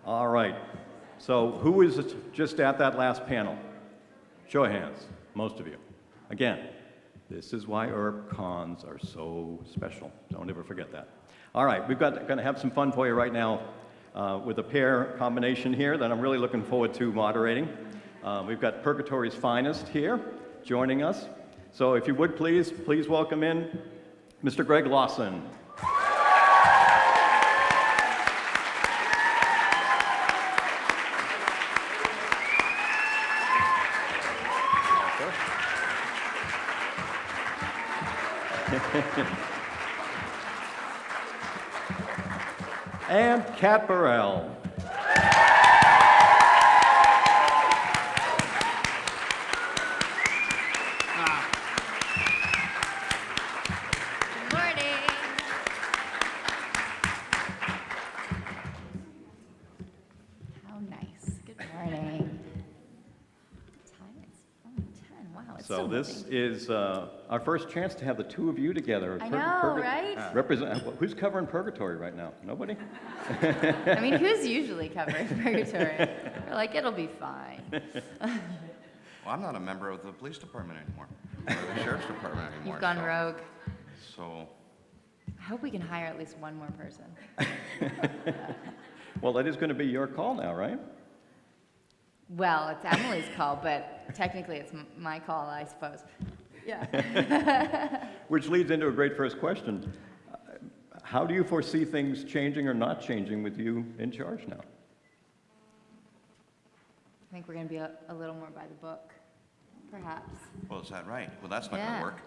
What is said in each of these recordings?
All right. So who was just at that last panel? Show of hands, most of you. Again, this is why cons are so special. Don't ever forget that. All right, going to have some fun for you right now with a pair combination here that I'm really looking forward to moderating. We've got Purgatory's finest here joining us. So if you would please welcome in Mr. Greg Lawson. And Kat Burrell. Good morning. How nice. Good morning. What time is 10. Wow, it's So this is our first chance to have the two of you together. I know, right? Who's covering Purgatory right now? Nobody? I mean, who's usually covering Purgatory? We're like, it'll be fine. Well, I'm not a member of the police department anymore, or the sheriff's department anymore. You've gone rogue. So, I hope we can hire at least one more person. Well, it is going to be your call now, right? Well, it's Emily's call, but technically it's my call, I suppose. Yeah. Which leads into a great first question. How do you foresee things changing or not changing with you in charge now? I think we're going to be a little more by the book, perhaps. well, is that right? Well, that's not Yeah. gonna work.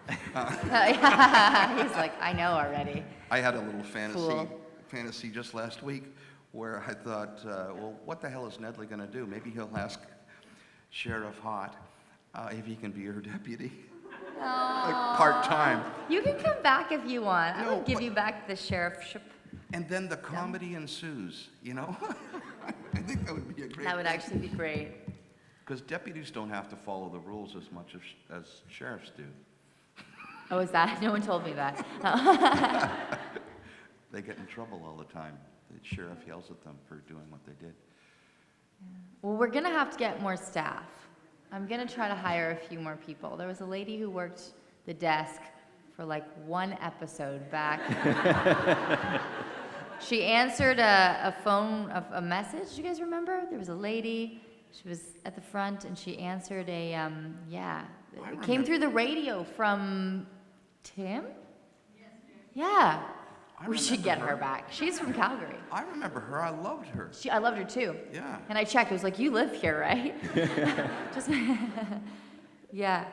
He's like, I know already. I had a little Fool. fantasy just last week where I thought, well, what the hell is Nedley gonna do? Maybe he'll ask Sheriff Hott if he can be her deputy. Like part-time. You can come back if you want. I No, would give but- you back the sheriffship. And then the comedy ensues, you know? I think that would be a great That would actually be great. Because deputies don't have to follow the rules as much as sheriffs do. Oh, is that? No one told me that. They get in trouble all the time. The sheriff yells at them for doing what they did. Well, we're going to have to get more staff. I'm going to try to hire a few more people. There was a lady who worked the desk for like one episode back. She answered a message. Do you guys remember? There was a lady. She was at the front, and she answered it came through the radio from Tim? Yes, yeah. We should get her back. She's from Calgary. I remember her. I loved her. I loved her too. Yeah. And I checked. It was like, you live here, right? Just, yeah.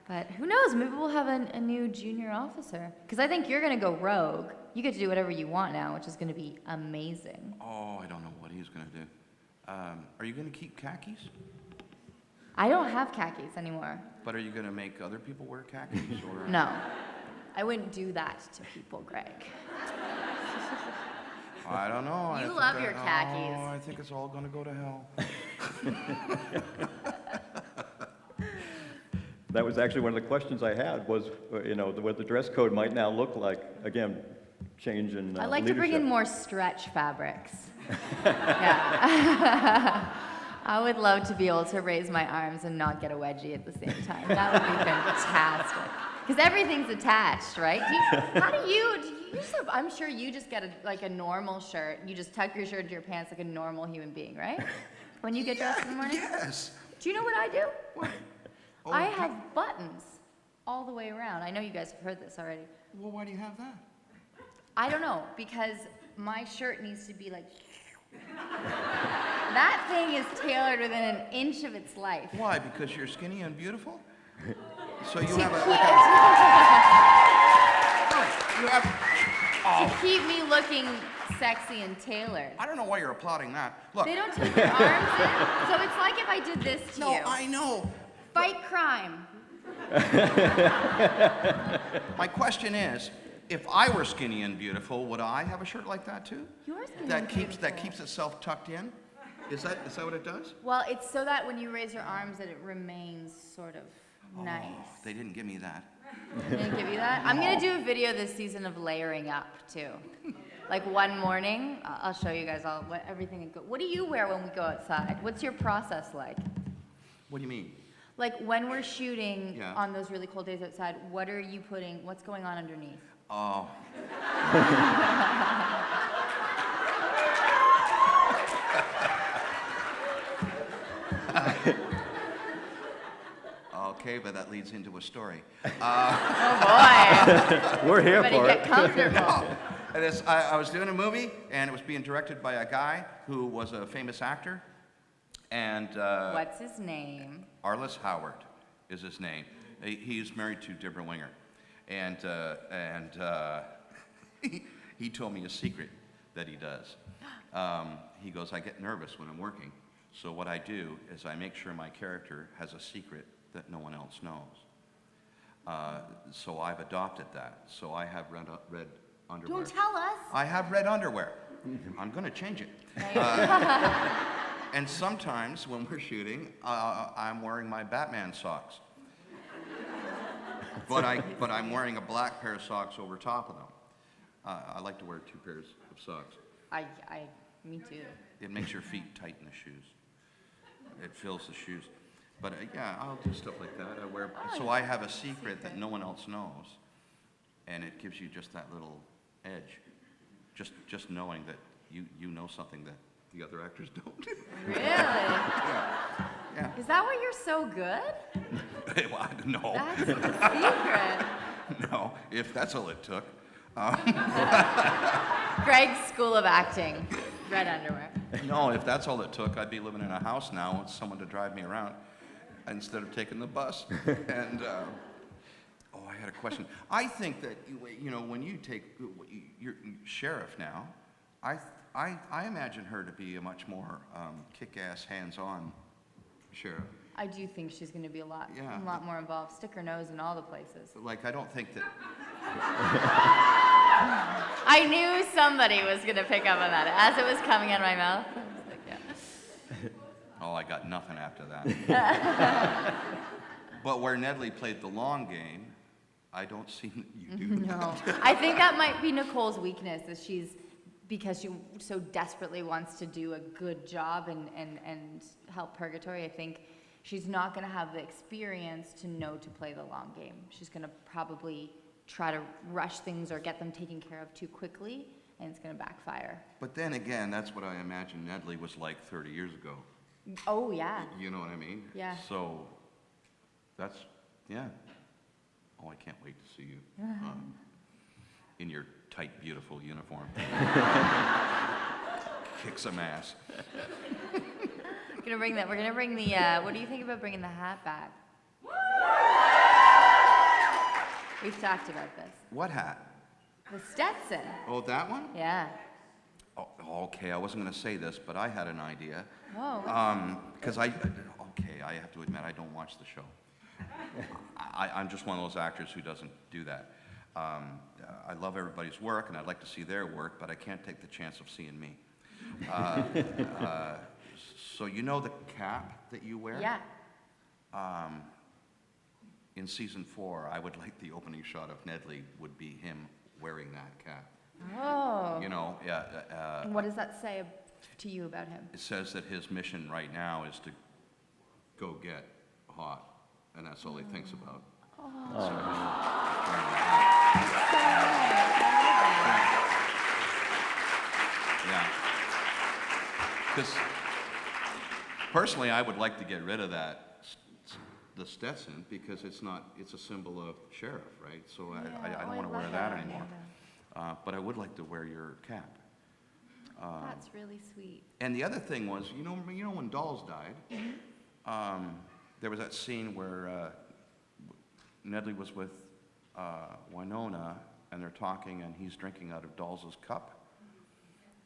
But who knows? Maybe we'll have a new junior officer. Because I think you're going to go rogue. You get to do whatever you want now, which is going to be amazing. Oh, I don't know what he's going to do. Are you going to keep khakis? I don't have khakis anymore. But are you going to make other people wear khakis? Or? No. I wouldn't do that to people, Greg. I don't know. You love your khakis. Oh, I think it's all going to go to hell. That was actually one of the questions I had was, what the dress code might now look like. Again, change in I'd like to bring in leadership. more stretch fabrics. Yeah. I would love to be able to raise my arms and not get a wedgie at the same time. That would be fantastic. Because everything's attached, right? I'm sure you just get a normal shirt. You just tuck your shirt into your pants like a normal human being, right? When you get dressed in the morning? Yes. Do you know what I do? What? Oh, I have buttons all the way around. I know you guys have heard this already. Well, why do you have that? I don't know, because my shirt needs to be like... That thing is tailored within an inch of its life. Why? Because you're skinny and beautiful? So you To have to keep me looking sexy and tailored. I don't know why you're applauding that. Look. They don't tuck their arms in. So it's like if I did this to No, you. I know. Fight crime. My question is, if I were skinny and beautiful, would I have a shirt like that too? Yours is That beautiful. keeps itself tucked in? Is that what it does? Well, it's so that when you raise your arms that it remains sort of nice. They didn't give me that. They didn't give you that? I'm gonna do a video this season of layering up too. Like one morning, I'll show you guys all everything. What do you wear when we go outside? What's your process like? What do you mean? Like when we're shooting Yeah. on those really cold days outside, what are you putting, what's going on underneath? Oh. Okay, but that leads into a story. Oh boy. We're here Everybody for get it. comfortable. And I was doing a movie, and it was being directed by a guy who was a famous actor. And What's his name? Arliss Howard is his name. He's married to Deborah Winger. And he told me a secret that he does. He goes, I get nervous when I'm working. So what I do is I make sure my character has a secret that no one else knows. So I've adopted that. So I have red underwear. Don't tell us. I have red underwear. I'm going to change it. And sometimes when we're shooting, I'm wearing my Batman socks. But I'm wearing a black pair of socks over top of them. I like to wear 2 pairs of socks. Me too. It makes your feet tight in the shoes. It fills the shoes. But yeah, I'll do stuff like that. So I have a secret that no one else knows, and it gives you just that little edge. Just knowing that you know something that the other actors don't. Really? Yeah. Is that why you're so good? Well, no. That's the secret. No, if that's all it took. Greg's School of Acting. Red underwear. No, if that's all it took, I'd be living in a house now with someone to drive me around instead of taking the bus. And, I had a question. I think that, when you take, you're sheriff now, I imagine her to be a much more kick-ass, hands-on sheriff. I do think she's going to be a lot Yeah. more involved. Stick her nose in all the places. Like, I don't think that... I knew somebody was going to pick up on that. As it was coming out of my mouth, I was like, yeah. Oh, I got nothing after that. But where Nedley played the long game, I don't see you do that. No. I think that might be Nicole's weakness, is because she so desperately wants to do a good job and help Purgatory. I think she's not going to have the experience to know to play the long game. She's going to probably try to rush things or get them taken care of too quickly, and it's going to backfire. But then again, that's what I imagine Nedley was like 30 years ago. Oh, yeah. You know what I mean? Yeah. So, that's, yeah. Oh, I can't wait to see you in your tight, beautiful uniform. Kick some ass. We're gonna bring the, what do you think about bringing the hat back? We've talked about this. What hat? The Stetson. Oh, that one? Yeah. Oh, okay, I wasn't going to say this, but I had an idea. Whoa. Because I have to admit, I don't watch the show. I'm just one of those actors who doesn't do that. I love everybody's work, and I'd like to see their work, but I can't take the chance of seeing me. So you know the cap that you wear? Yeah. In season 4, I would like the opening shot of Nedley would be him wearing that cap. Oh. You know, yeah. What does that say to you about him? It says that his mission right now is to go get hot, and that's all he thinks about. So he's wearing the hat. Yeah. Because personally, I would like to get rid of that, the Stetson, because it's a symbol of sheriff, right? So I don't want to wear that anymore. But I would like to wear your cap. That's really sweet. And the other thing was, you know when Dolls died, there was that scene where Nedley was with Winona, and they're talking, and he's drinking out of Dolls' cup.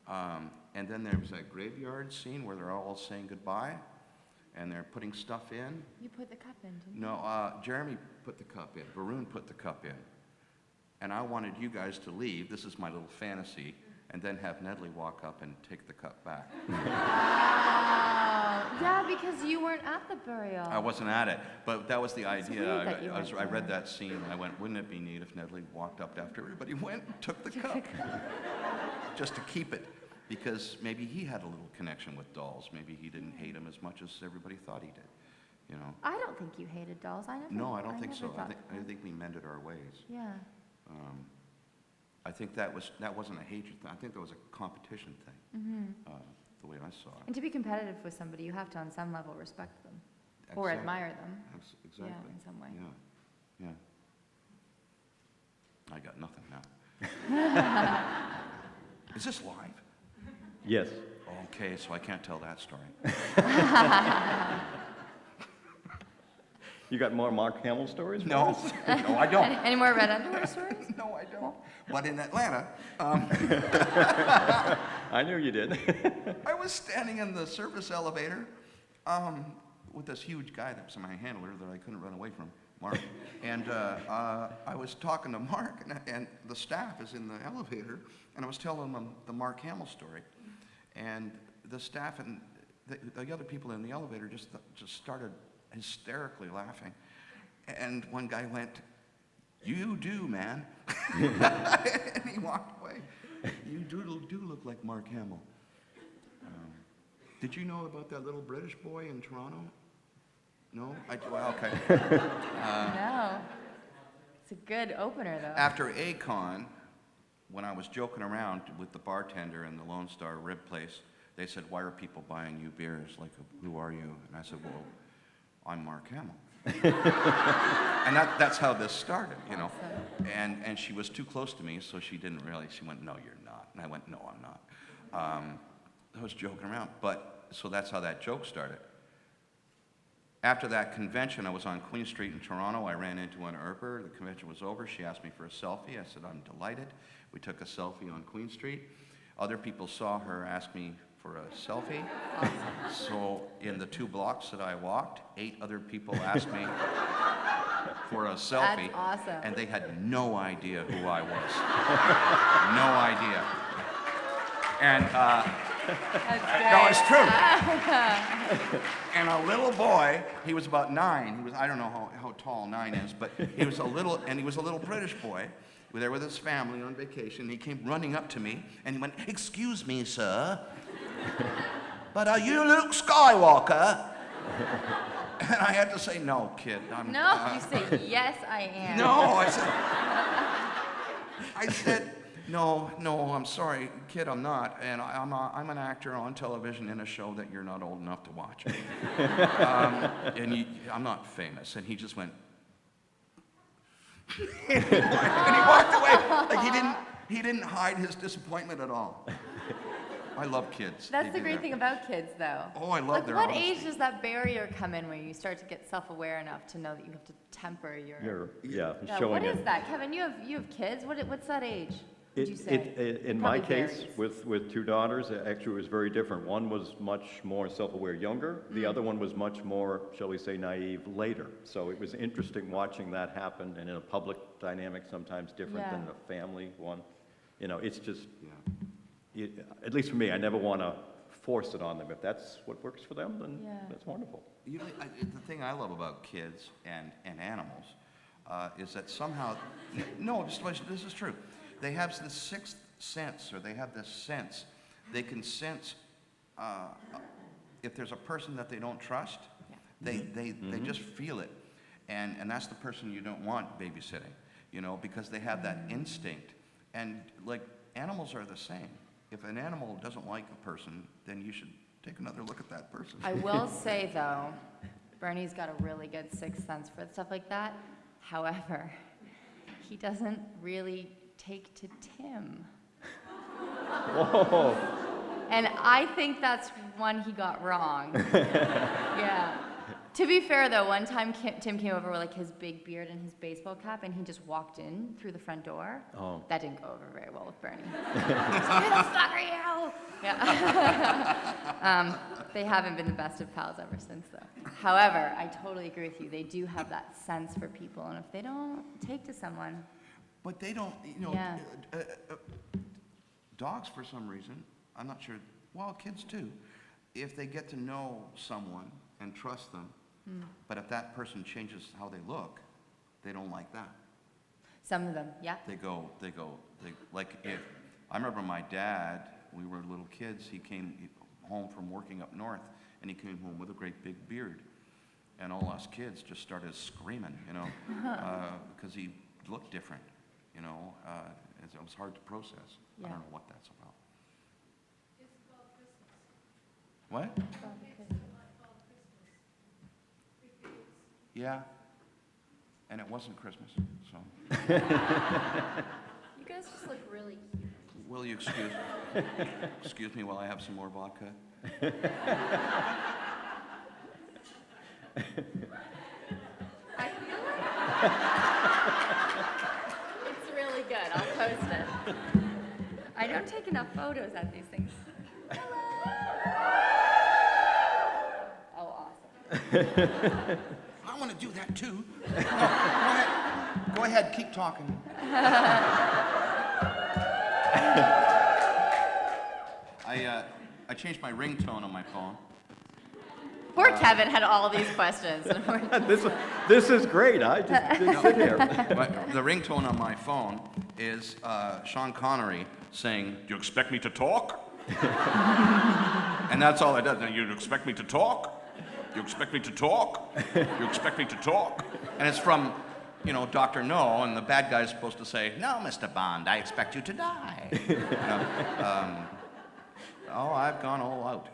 And then there was that graveyard scene where they're all saying goodbye, and they're putting stuff in. You put the cup in, didn't you? No, Jeremy put the cup in. Varun put the cup in. And I wanted you guys to leave. This is my little fantasy. And then have Nedley walk up and take the cup back. Yeah, because you weren't at the burial. I wasn't at it, but that was the It's idea. weird that you I went read there. that scene and I went, wouldn't it be neat if Nedley walked up after everybody went and took the cup? Just to keep it, because maybe he had a little connection with dolls. Maybe he didn't hate them as much as everybody thought he did, you know? I don't think you hated dolls. No, I don't think never so. thought I that. think we mended our ways. Yeah. I think that wasn't a hatred thing. I think that was a competition thing, the way I saw it. And to be competitive with somebody, you have to, on some level, respect them or Exactly. admire them. Exactly. Yeah, in some way. Yeah, yeah. I got nothing now. Is this live? Yes. Okay, so I can't tell that story. You got more Mark Hamill stories? for No, us? no, I don't. Any more red underwear stories? No, I don't. But in Atlanta, I knew you did. I was standing in the service elevator with this huge guy that was my handler that I couldn't run away from, Mark. And I was talking to Mark, and the staff is in the elevator, and I was telling them the Mark Hamill story. And the staff and the other people in the elevator just started hysterically laughing. And one guy went, "You do, man." And he walked away. You do look like Mark Hamill. Did you know about that little British boy in Toronto? No? Well, okay. No. It's a good opener, though. After Akon, when I was joking around with the bartender in the Lone Star Rib Place, they said, "Why are people buying you beers? Like, who are you?" And I said, "Well, I'm Mark Hamill." And that's how this started, you know. Awesome. And she was too close to me, so she didn't really. She went, "No, you're not." And I went, "No, I'm not." I was joking around, so that's how that joke started. After that convention, I was on Queen Street in Toronto. I ran into Anna Earper. The convention was over. She asked me for a selfie. I said, "I'm delighted." We took a selfie on Queen Street. Other people saw her ask me for a selfie. So in the 2 blocks that I walked, 8 other people asked me for a selfie. That's awesome. And they had no idea who I was. No idea. And That's no, great. it's true. And a little boy, he was about 9. I don't know how tall 9 is, but he was a little British boy. We were there with his family on vacation. He came running up to me and he went, "Excuse me, sir, but are you Luke Skywalker?" And I had to say, "No, kid. No, you say, "Yes, I am." No, I said, no, I'm sorry, kid, I'm not. And I'm an actor on television in a show that you're not old enough to watch. I'm not famous." And he just went, and he walked away. Like he didn't hide his disappointment at all. I love kids. That's They the do great that. thing about kids, though. Oh, I love Like, their what honesty. age does that barrier come in where you start to get self-aware enough to know that you have to temper your... Yeah, Yeah, showing what it. is that? Kevin, you have kids. What's that age, would you say? In my Probably case, varies. with 2 daughters, actually it was very different. One was much more self-aware younger. The other one was much more, shall we say, naive later. So it was interesting watching that happen, and in a public dynamic sometimes different than Yeah. a family one. You know, it's just, Yeah. at least for me, I never want to force it on them. If that's what works for them, then Yeah. that's wonderful. You know, the thing I love about kids and animals is that somehow, no, this is true. They have this 6th sense, or they have this sense. They can sense if there's a person that they don't trust. They just feel it, and that's the person you don't want babysitting. You know, because they have that instinct, and like animals are the same. If an animal doesn't like a person, then you should take another look at that person. I will say, though, Bernie's got a really good 6th sense for stuff like that. However, he doesn't really take to Tim. Whoa. And I think that's one he got wrong. Yeah. To be fair, though, one time Tim came over with like his big beard and his baseball cap, and he just walked in through the front door. Oh. That didn't go over very well with Bernie. He's like, "Who the fuck are you?" Yeah. They haven't been the best of pals ever since, though. However, I totally agree with you. They do have that sense for people, and if they don't take to someone, But they don't, you know, Yeah. Dogs, for some reason, I'm not sure, well, kids too, if they get to know someone and trust them. But if that person changes how they look, they don't like that. Some of them, yeah. Like if, I remember my dad, we were little kids, he came home from working up north, and he came home with a great big beard. And all us kids just started screaming, you know, because he looked different, you know. It was hard to process. Yeah. I don't know what that's about. What? Yeah. And it wasn't Christmas, so. You guys just look really cute. Will you excuse me while I have some more vodka? I feel like it's really good. I'll post it. I don't take enough photos at these things. Hello. Oh, awesome. I want to do that too. Go ahead, keep talking. I changed my ringtone on my phone. Poor Kevin had all these questions. This is great. I just didn't sit here. The ringtone on my phone is Sean Connery saying, "Do you expect me to talk?" And that's all it does. "Now, you expect me to talk? You expect me to talk? You expect me to talk?" And it's from, you know, Dr. No, and the bad guy's supposed to say, "No, Mr. Bond, I expect you to die." You know, oh, I've gone all out.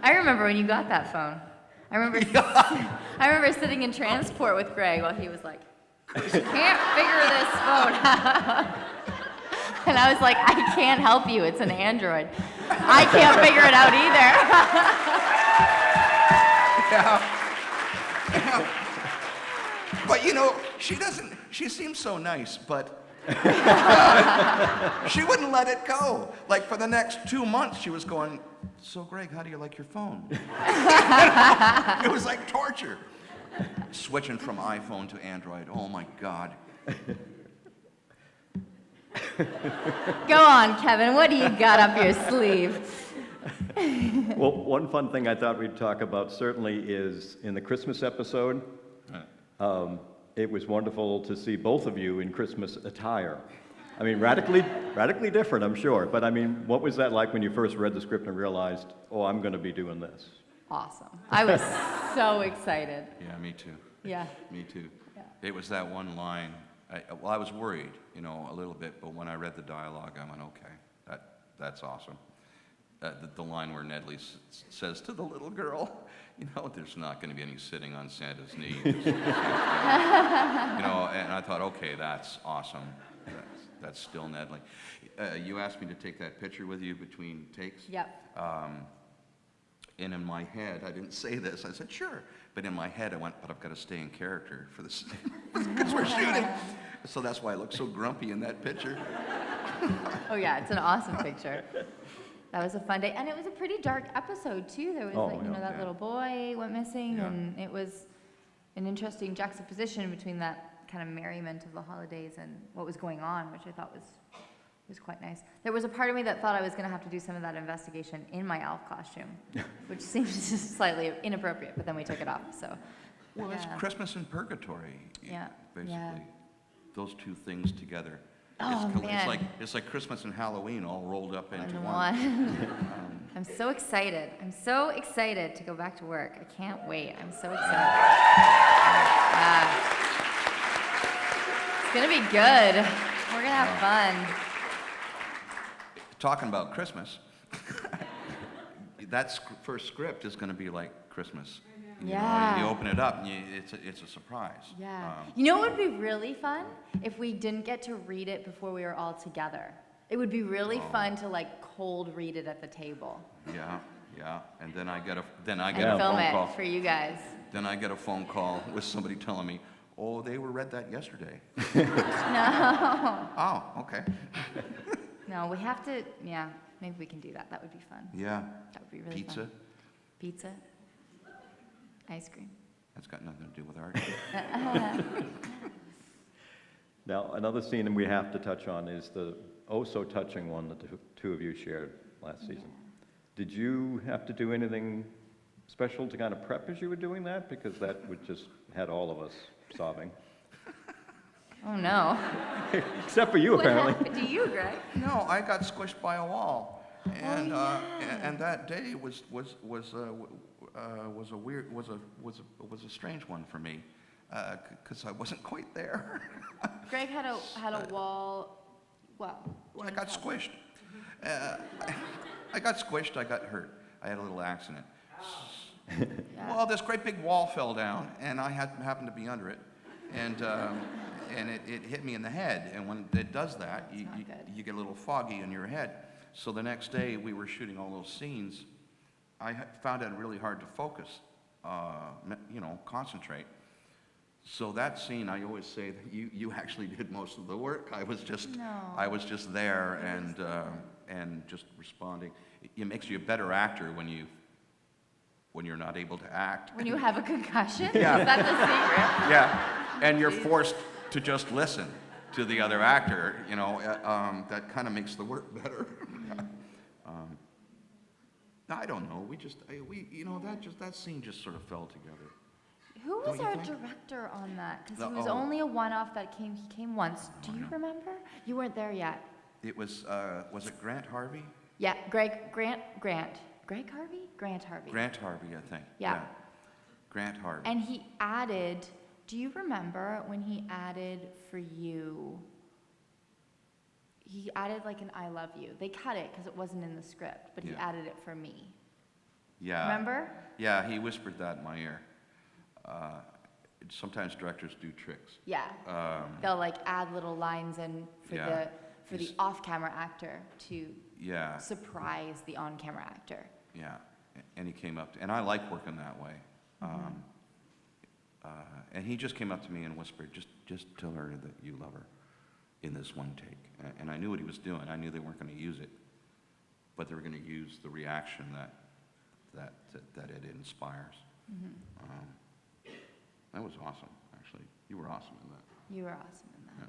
I remember when you got that phone. I remember sitting in transport with Greg while he was like, "Can't figure this phone out." And I was like, "I can't help you. It's an Android. I can't figure it out either." Yeah. But you know, she seems so nice, but she wouldn't let it go. Like for the next 2 months, she was going, "So Greg, how do you like your phone?" It was like torture. Switching from iPhone to Android, oh my God. Go on, Kevin. What do you got up your sleeve? Well, one fun thing I thought we'd talk about certainly is in the Christmas episode, it was wonderful to see both of you in Christmas attire. I mean, radically different, I'm sure. But I mean, what was that like when you first read the script and realized, oh, I'm going to be doing this? Awesome. I was so excited. Yeah, me too. Yeah. Me too. Yeah. It was that one line. I was worried, you know, a little bit, but when I read the dialogue, I went, okay, that's awesome. The line where Nedley says to the little girl, you know, there's not going to be any sitting on Santa's knee. You know, and I thought, okay, that's awesome. That's still Nedley. You asked me to take that picture with you between takes. Yep. And in my head, I didn't say this. I said, sure. But in my head, I went, but I've got to stay in character for this because we're shooting. So that's why I look so grumpy in that picture. Oh yeah, it's an awesome picture. That was a fun day, and it was a pretty dark episode too. There was that little boy went missing, and it was an interesting juxtaposition between that kind of merriment of the holidays and what was going on, which I thought was quite nice. There was a part of me that thought I was going to have to do some of that investigation in my elf costume, which seems just slightly inappropriate, but then we took it off. So, well, it's Christmas in purgatory. Yeah, basically, yeah. Those two things together. Oh, man. It's like Christmas and Halloween all rolled up into one. I'm so excited. I'm so excited to go back to work. I can't wait. I'm so excited. It's going to be good. We're going to have fun. Talking about Christmas, that first script is going to be like Christmas. You know, you open it up and it's a surprise. Yeah. You know what would be really fun? If we didn't get to read it before we were all together. It would be really fun to like cold read it at the table. Yeah. And then I get a And phone film call. it for you guys. Then I get a phone call with somebody telling me, "Oh, they read that yesterday." No. Oh, okay. No, we have to, maybe we can do that. That would be fun. Yeah. That would be really fun. Pizza. Ice cream. That's got nothing to do with art. Now, another scene we have to touch on is the oh-so-touching one that the two of you shared last season. Did you have to do anything special to kind of prep as you were doing that? Because that would just had all of us sobbing. Oh no. Except for you, What apparently. happened to you, Greg? No, I got squished by a wall, and yeah. and that day was a weird was a strange one for me, because I wasn't quite there. Greg had a wall. Well, Well, I got squished. I got squished. I got hurt. I had a little accident. Yeah. Well, this great big wall fell down, and I happened to be under it, and it hit me in the head. And when it does that, not good. you get a little foggy in your head. So the next day, we were shooting all those scenes. I found it really hard to focus, concentrate. So that scene, I always say that you actually did most of the work. I was just there and just responding. It makes you a better actor when you're not able to act. When you have a concussion? Yeah. Is that the secret? Yeah, and you're forced to just listen to the other actor. That kind of makes the work better. I don't know. That scene just sort of fell together. Who was Don't you our think? director on that? Because The- he was oh. only a one-off that came. He came once. Do you remember? You weren't there yet. It was it Grant Harvey? Yeah, Greg Harvey? Grant Harvey. Grant Harvey, I think. Yeah. Grant Harvey. And he added, do you remember when he added for you, he added like an I love you. They cut it because it wasn't in the script, but he Yeah. added it for me. Yeah. Remember? Yeah, he whispered that in my ear. Sometimes directors do tricks. Yeah. They'll like add little lines in for Yeah. the He's- off-camera actor to Yeah, surprise the on-camera actor. yeah. And he came up, and I like working that way. And he just came up to me and whispered, just tell her that you love her in this one take. And I knew what he was doing. I knew they weren't going to use it, but they were going to use the reaction that it inspires. That was awesome, actually. You were awesome in that. You were awesome in that.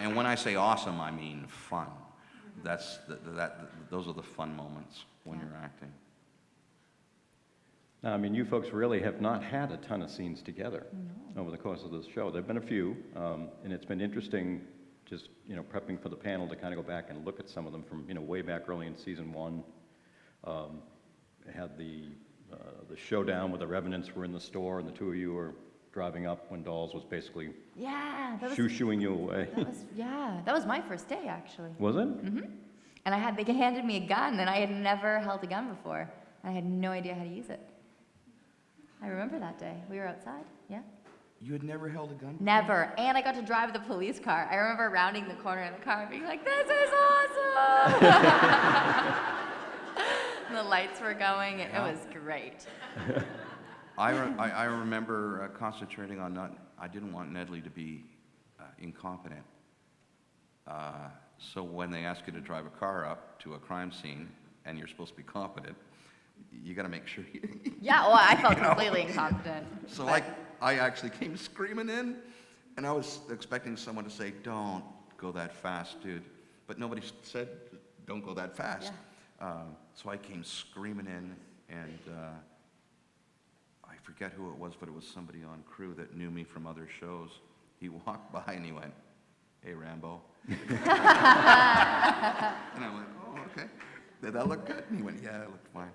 And when I say awesome, I mean fun. Those are the fun moments when Yeah. you're acting. Now, I mean, you folks really have not had a ton of scenes together over the course of this show. There have been a few, and it's been interesting just, prepping for the panel to kind of go back and look at some of them from, way back early in season 1. Had the showdown where the Revenants were in the store and the two of you were driving up when Dolls was basically Yeah, shoo-shooing you away. that was my first day actually. Was it? And they handed me a gun, and I had never held a gun before. I had no idea how to use it. I remember that day. We were outside, yeah? You had never held a gun? Never. And I got to drive the police car. I remember rounding the corner in the car and being like, this is awesome! And the lights were going, and it was great. I remember concentrating on I didn't want Nedley to be incompetent. So when they ask you to drive a car up to a crime scene and you're supposed to be competent, you got to make sure you... Yeah, well, I felt completely incompetent. So but- I actually came screaming in, and I was expecting someone to say, don't go that fast, dude. But nobody said, don't go that fast. So I came screaming in, and I forget who it was, but it was somebody on crew that knew me from other shows. He walked by and he went, hey, Rambo. And I went, oh, okay. Did that look good? And he went, yeah, it looked fine.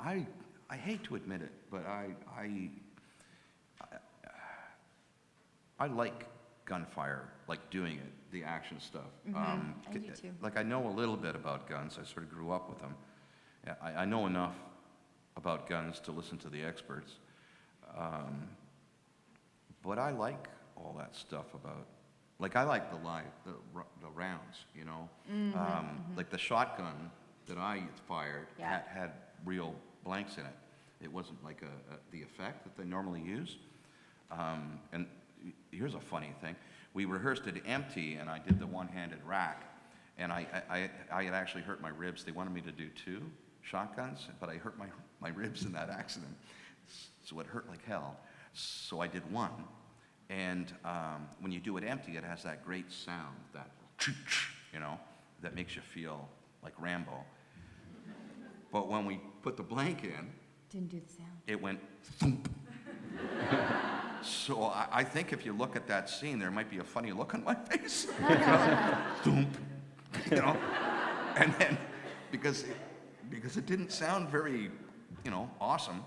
I hate to admit it, but I like gunfire, like doing it, the action stuff. I do too. Like I know a little bit about guns. I sort of grew up with them. Yeah, I know enough about guns to listen to the experts. But I like all that stuff about, like I like the rounds, Like the shotgun that I fired Yeah. had real blanks in it. It wasn't like the effect that they normally use. And here's a funny thing. We rehearsed it empty, and I did the one-handed rack. And I had actually hurt my ribs. They wanted me to do 2 shotguns, but I hurt my ribs in that accident. So it hurt like hell. So I did one, and when you do it empty, it has that great sound, that, you know, that makes you feel like Rambo. But when we put the blank in, Didn't do the sound. it went thump. So I think if you look at that scene, there might be a funny look on my face. You know? Thump, you know? And then, because it didn't sound very, you know, awesome.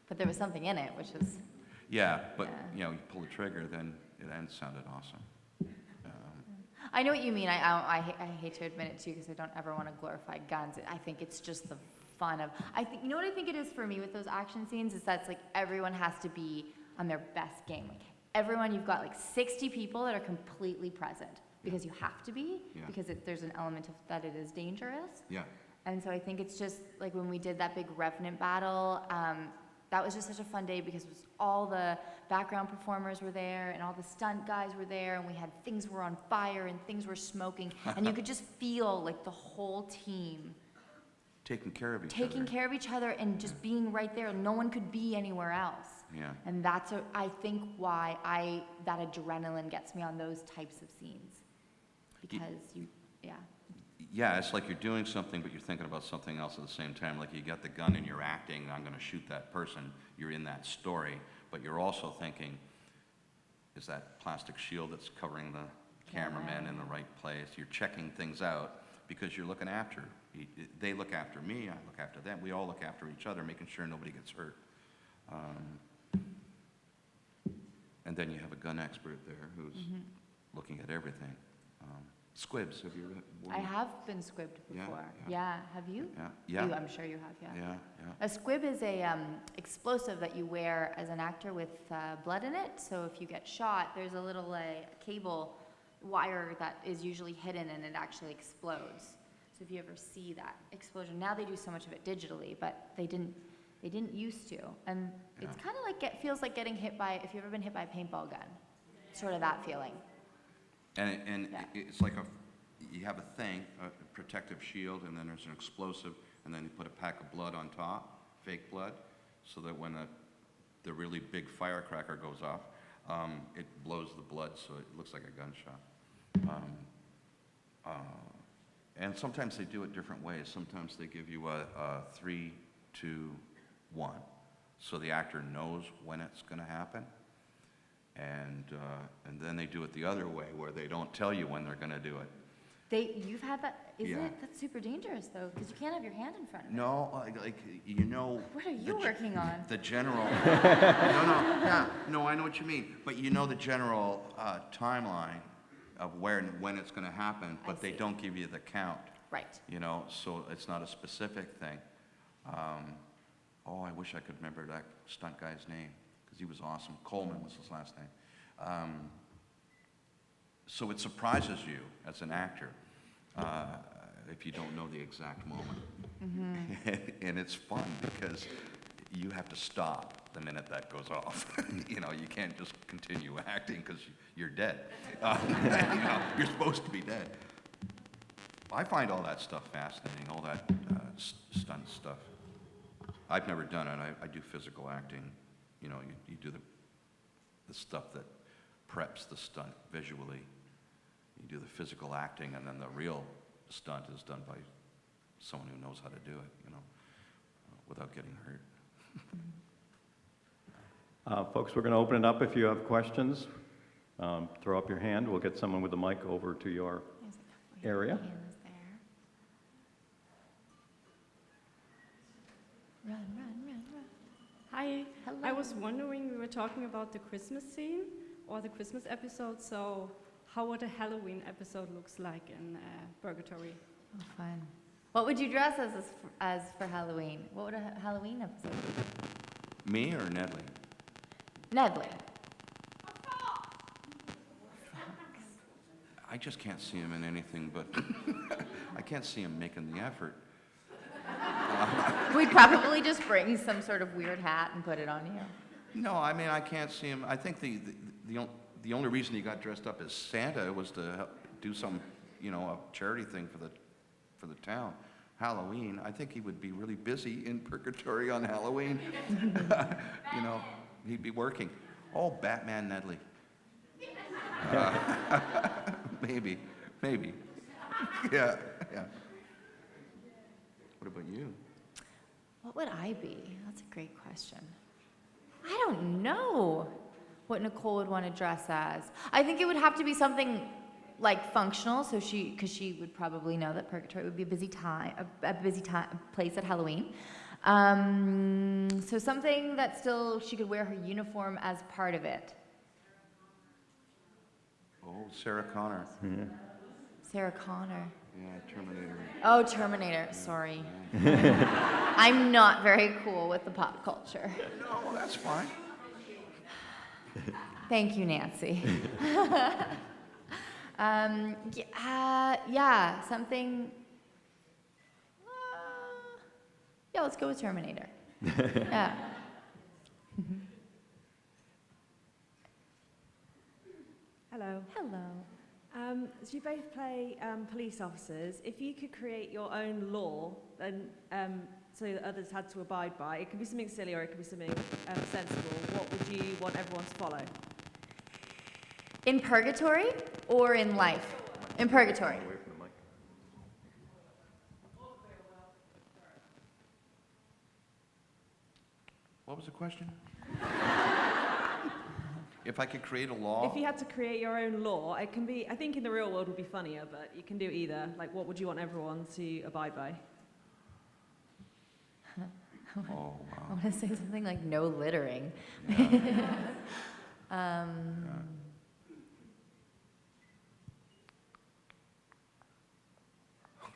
But there was something in it, which is, Yeah, but, Yeah. you know, you pull the trigger, then it sounded awesome. I know what you mean. I hate to admit it too, because I don't ever want to glorify guns. I think it's just the fun of, you know what I think it is for me with those action scenes, is that's like everyone has to be on their best game. Like everyone, you've got like 60 people that are completely present, because you have to be, Yeah. because there's an element of that it is dangerous. Yeah. And so I think it's just like when we did that big Revenant battle, that was just such a fun day, because it was all the background performers were there and all the stunt guys were there, and we had things were on fire and things were smoking, and you could just feel like the whole team Taking care of each taking other. care of each other and just being right there. No one could be anywhere else. Yeah. And that's, I think, why that adrenaline gets me on those types of scenes. Because yeah. Yeah, it's like you're doing something, but you're thinking about something else at the same time. Like you got the gun and you're acting, I'm going to shoot that person. You're in that story, but you're also thinking, is that plastic shield that's covering the cameraman in the right place? You're checking things out because you're looking after. They look after me, I look after them. We all look after each other, making sure nobody gets hurt. And then you have a gun expert there who's looking at everything. Squibs, have you ever? I have been squibbed Yeah, before. yeah. Have you? Yeah. I'm sure you have, yeah. Yeah. A squib is a explosive that you wear as an actor with blood in it. So if you get shot, there's a little cable wire that is usually hidden, and it actually explodes. So if you ever see that explosion, now they do so much of it digitally, but they didn't used to. And it's kind of like, feels like getting hit by, if you've ever been hit by a paintball gun, sort of that feeling. And Yeah. it's like you have a thing, a protective shield, and then there's an explosive, and then you put a pack of blood on top, fake blood, so that when the really big firecracker goes off, it blows the blood so it looks like a gunshot. And sometimes they do it different ways. Sometimes they give you a 3, 2, 1, so the actor knows when it's going to happen. And then they do it the other way, where they don't tell you when they're going to do it. You've had that, isn't Yeah. it? That's super dangerous though, because you can't have your hand in front of it. No, you know. What are you working on? The general. No, I know what you mean. But you know the general timeline of when it's going to happen, but they see. don't give you the count. Right. You know, so it's not a specific thing. I wish I could remember that stunt guy's name, because he was awesome. Coleman was his last name. So it surprises you as an actor if you don't know the exact moment. And it's fun because you have to stop the minute that goes off. You know, you can't just continue acting because you're dead. You know, you're supposed to be dead. I find all that stuff fascinating, all that stunt stuff. I've never done it. I do physical acting. You know, you do the stuff that preps the stunt visually. You do the physical acting, and then the real stunt is done by someone who knows how to do it, you know, without getting hurt. Folks, we're going to open it up if you have questions. Throw up your hand. We'll get someone with a mic over to your area. Run. Hi. Hello. I was wondering, we were talking about the Christmas scene or the Christmas episode, so how would a Halloween episode looks like in Purgatory? Oh, fun. What would you dress as for Halloween? What would a Halloween episode be? Me or Nedley? Nedley. I just can't see him in anything but, I can't see him making the effort. We'd probably just bring some sort of weird hat and put it on you. No, I mean, I can't see him. I think the only reason he got dressed up as Santa was to help do some, you know, a charity thing for the town. Halloween, I think he would be really busy in purgatory on Halloween. You know, he'd be working. Oh, Batman Nedley. Maybe. Yeah. What about you? What would I be? That's a great question. I don't know what Nicole would want to dress as. I think it would have to be something like functional, so because she would probably know that purgatory would be a busy place at Halloween. So something that still she could wear her uniform as part of it. Oh, Sarah Connor. Sarah Connor. Yeah, Terminator. Oh, Terminator. Sorry. I'm not very cool with the pop culture. No, that's fine. Thank you, Nancy. Yeah, something. Yeah, let's go with Terminator. Yeah. Hello. Hello. So you both play police officers. If you could create your own law, then so that others had to abide by, it could be something silly or it could be something sensible. What would you want everyone to follow? In purgatory or in life? In purgatory. Away from the mic. What was the question? If I could create a law? If you had to create your own law, it can be, I think in the real world would be funnier, but you can do either. Like, what would you want everyone to abide by? Oh, wow. I want to say something like no littering.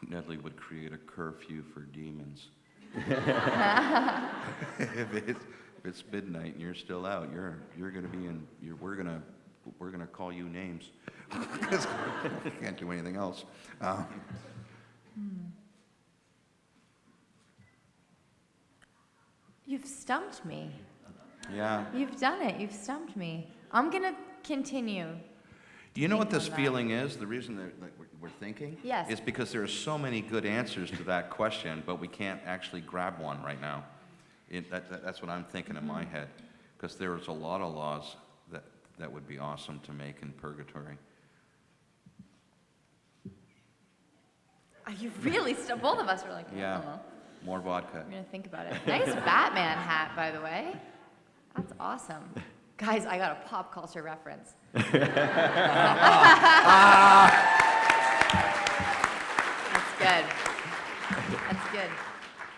Nedley would create a curfew for demons. If it's midnight and you're still out, you're going to be in. We're going to call you names. Can't do anything else. You've stumped me. Yeah. You've done it. You've stumped me. I'm going to continue. Do you know what think this on that. feeling is? The reason that we're thinking? Yes. Is because there are so many good answers to that question, but we can't actually grab one right now. That's what I'm thinking in my head. Because there's a lot of laws that would be awesome to make in purgatory. Are you really stumped? Both of us were like, Yeah. oh. More vodka. I'm going to think about it. Nice Batman hat, by the way. That's awesome. Guys, I got a pop culture reference. That's good. That's good.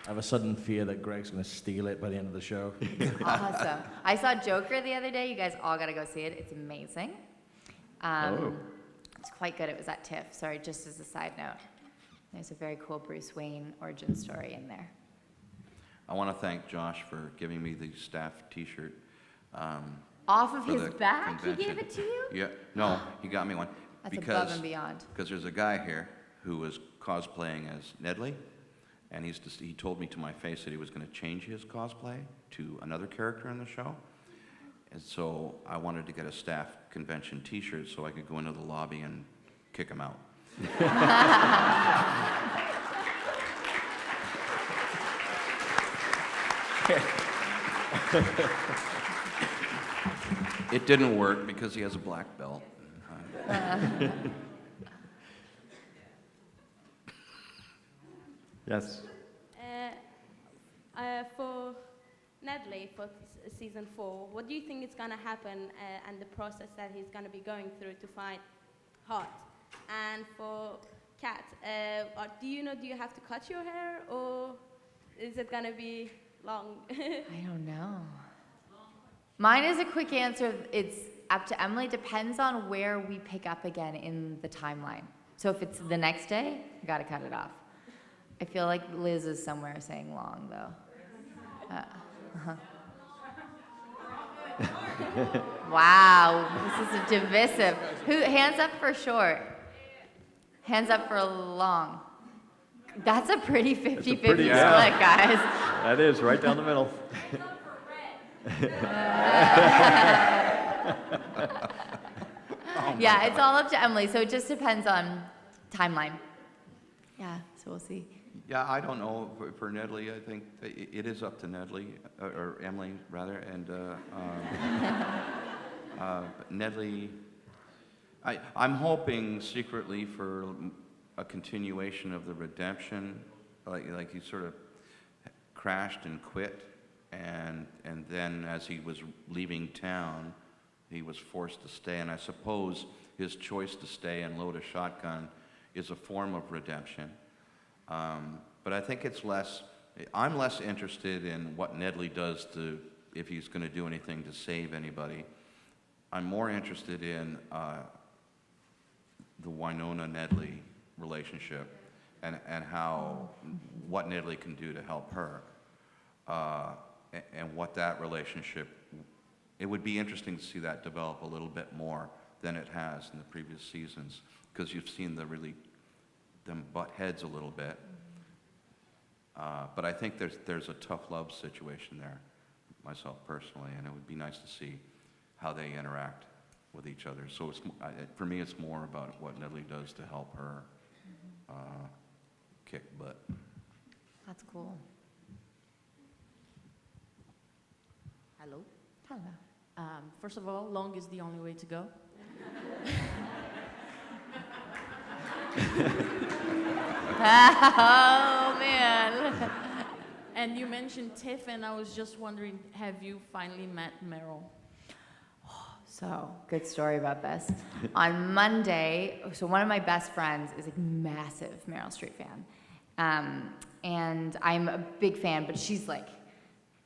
I have a sudden fear that Greg's going to steal it by the end of the show. Awesome. I saw Joker the other day. You guys all got to go see it. It's amazing. Oh. It's quite good. It was at TIFF. Sorry, just as a side note. There's a very cool Bruce Wayne origin story in there. I want to thank Josh for giving me the staff T-shirt. Off of For his the back? He convention. gave it to you? Yeah, no, he got me one. That's above and beyond. Because there's a guy here who was cosplaying as Nedley, and he told me to my face that he was going to change his cosplay to another character in the show. And so I wanted to get a staff convention T-shirt so I could go into the lobby and kick him out. It didn't work because he has a black belt. Yes. For Nedley, for season 4, what do you think is going to happen and the process that he's going to be going through to find Hot? And for Kat, do you have to cut your hair or is it going to be long? I don't know. Mine is a quick answer. It's up to Emily. Depends on where we pick up again in the timeline. So if it's the next day, you got to cut it off. I feel like Liz is somewhere saying long, though. Wow, this is a divisive. Hands up for short. Hands up for long. That's a pretty 50-50 split, guys. That is, right down the middle. Yeah, it's all up to Emily, so it just depends on timeline. Yeah, so we'll see. Yeah, I don't know for Nedley. I think that it is up to Nedley, or Emily rather, and Nedley. I'm hoping secretly for a continuation of the redemption, like he sort of crashed and quit, and then as he was leaving town, he was forced to stay. And I suppose his choice to stay and load a shotgun is a form of redemption. But I think I'm less interested in what Nedley does if he's going to do anything to save anybody. I'm more interested in the Winona-Nedley relationship and what Nedley can do to help her. And what that relationship, it would be interesting to see that develop a little bit more than it has in the previous seasons, because you've seen them butt heads a little bit. But I think there's a tough love situation there, myself personally, and it would be nice to see how they interact with each other. So for me, it's more about what Nedley does to help her kick butt. That's cool. Hello. Hello. First of all, long is the only way to go. Oh, man. And you mentioned Tiff, and I was just wondering, have you finally met Meryl? So, good story about this. On Monday, so one of my best friends is a massive Meryl Streep fan. And I'm a big fan, but she's like,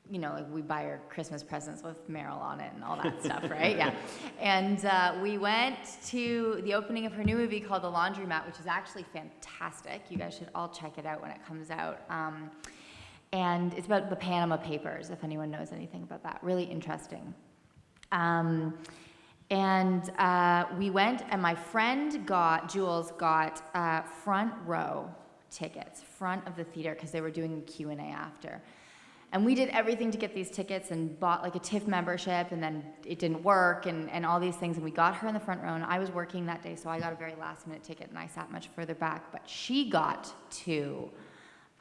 you know, like we buy her Christmas presents with Meryl on it and all that stuff, right? Yeah. And we went to the opening of her new movie called The Laundromat, which is actually fantastic. You guys should all check it out when it comes out. And it's about the Panama Papers, if anyone knows anything about that. Really interesting. We went, and my friend Jules got front row tickets, front of the theater, because they were doing a Q&A after. And we did everything to get these tickets and bought like a TIFF membership, and then it didn't work, and all these things, and we got her in the front row, and I was working that day, so I got a very last-minute ticket, and I sat much further back, but she got to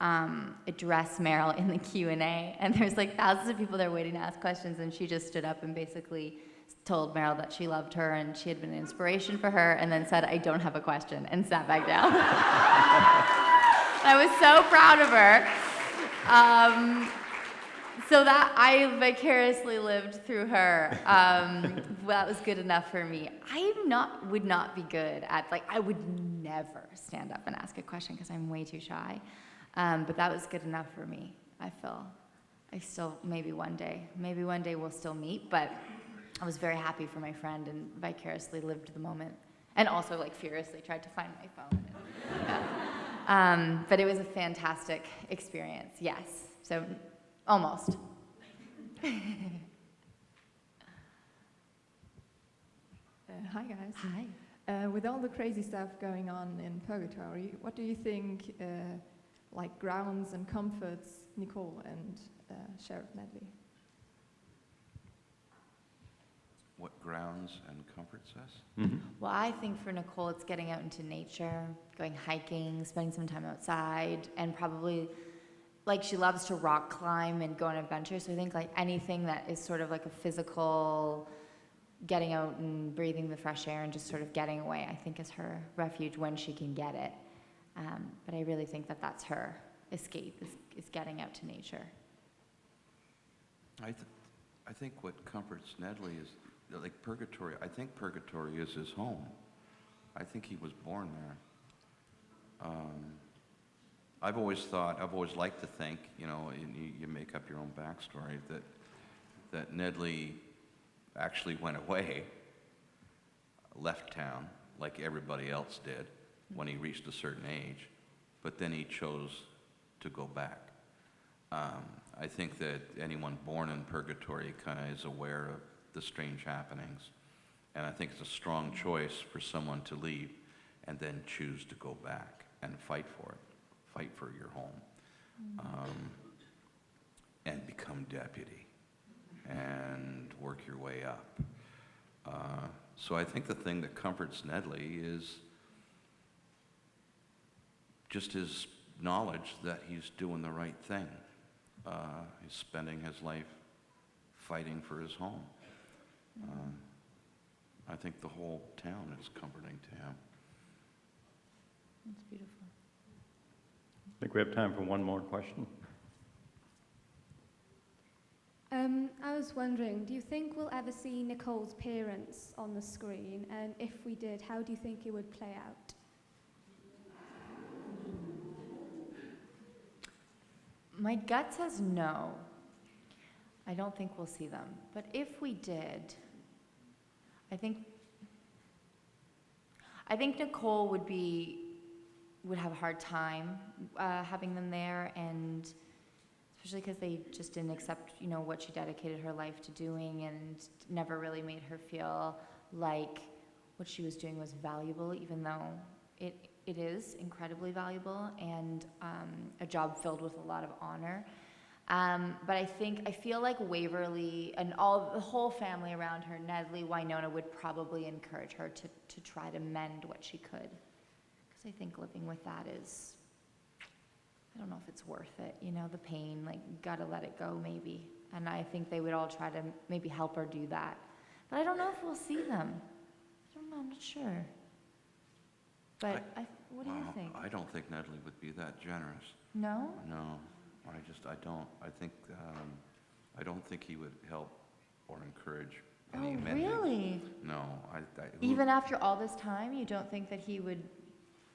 address Meryl in the Q&A, and there's like thousands of people there waiting to ask questions, and she just stood up and basically told Meryl that she loved her and she had been an inspiration for her, and then said, "I don't have a question," and sat back down. I was so proud of her. So that I vicariously lived through her. That was good enough for me. Would not be good at, like, I would never stand up and ask a question because I'm way too shy. But that was good enough for me, I feel. Maybe one day we'll still meet, but I was very happy for my friend and vicariously lived the moment. And also, like, furiously tried to find my phone. Yeah. But it was a fantastic experience, yes. So, almost. Hi, guys. Hi. With all the crazy stuff going on in Purgatory, what do you think, like, grounds and comforts Nicole and Sheriff Nedley? What grounds and comforts us? Mm-hmm. Well, I think for Nicole, it's getting out into nature, going hiking, spending some time outside, and probably, like, she loves to rock climb and go on adventures. So I think, like, anything that is sort of like a physical, getting out and breathing the fresh air and just sort of getting away, I think is her refuge when she can get it. But I really think that that's her escape, is getting out to nature. I think what comforts Nedley is, like, Purgatory. I think Purgatory is his home. I think he was born there. I've always liked to think, you know, you make up your own backstory, that Nedley actually went away, left town, like everybody else did, when he reached a certain age, but then he chose to go back. I think that anyone born in Purgatory kind of is aware of the strange happenings, and I think it's a strong choice for someone to leave and then choose to go back and fight for it. Fight for your home, and become deputy, and work your way up. So I think the thing that comforts Nedley is just his knowledge that he's doing the right thing. He's spending his life fighting for his home. I think the whole town is comforting to him. That's beautiful. I think we have time for one more question. I was wondering, do you think we'll ever see Nicole's parents on the screen? And if we did, how do you think it would play out? My gut says no. I don't think we'll see them. But if we did, I think Nicole would have a hard time having them there, and especially because they just didn't accept, what she dedicated her life to doing, and never really made her feel like what she was doing was valuable, even though it is incredibly valuable, and a job filled with a lot of honor. But I feel like Waverly and the whole family around her, Nedley, Winona, would probably encourage her to try to mend what she could. Because I think living with that is, I don't know if it's worth it, the pain, like, gotta let it go maybe. And I think they would all try to maybe help her do that. But I don't know if we'll see them. I don't know, I'm not sure. But what do you think? I don't think Nedley would be that generous. No? No, I don't. I don't think he would help or encourage any mending. Really? No, Even after all this time, you don't think that he would?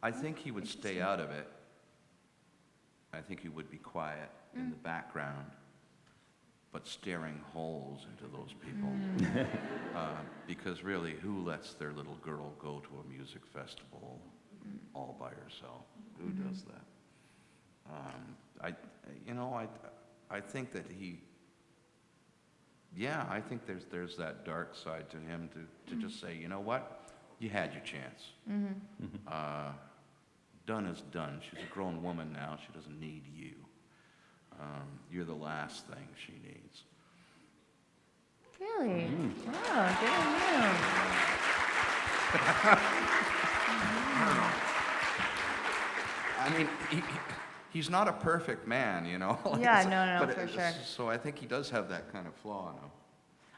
I think he would stay out of it. I think he would be quiet in the background, but staring holes into those people. Because really, who lets their little girl go to a music festival all by herself? Who does that? I think that I think there's that dark side to him to just say, you know what, you had your chance. Done is done. She's a grown woman now. She doesn't need you. You're the last thing she needs. Really? Wow, good on you. I mean, he's not a perfect man, Yeah, no, but for sure. So I think he does have that kind of flaw in him.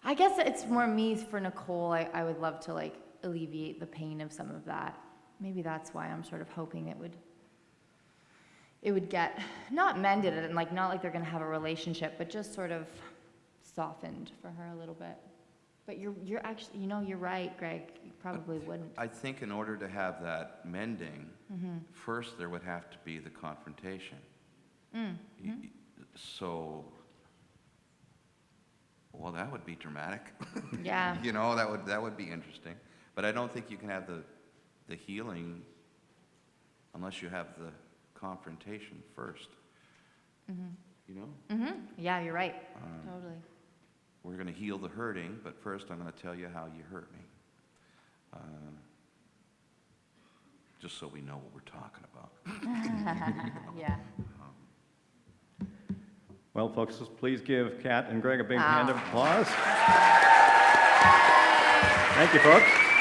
I guess it's more me for Nicole. I would love to alleviate the pain of some of that. Maybe that's why I'm sort of hoping it would get not mended and not like they're gonna have a relationship, but just sort of softened for her a little bit. But you're actually, you're right, Greg. You probably wouldn't. I think in order to have that mending, first there would have to be the confrontation. So, well, that would be dramatic. Yeah. That would be interesting. But I don't think you can have the healing unless you have the confrontation first. Yeah, you're right. Totally. We're going to heal the hurting, but first I'm going to tell you how you hurt me. Just so we know what we're talking about. Yeah. Well, folks, please give Kat and Greg a big hand of applause. Thank you, folks.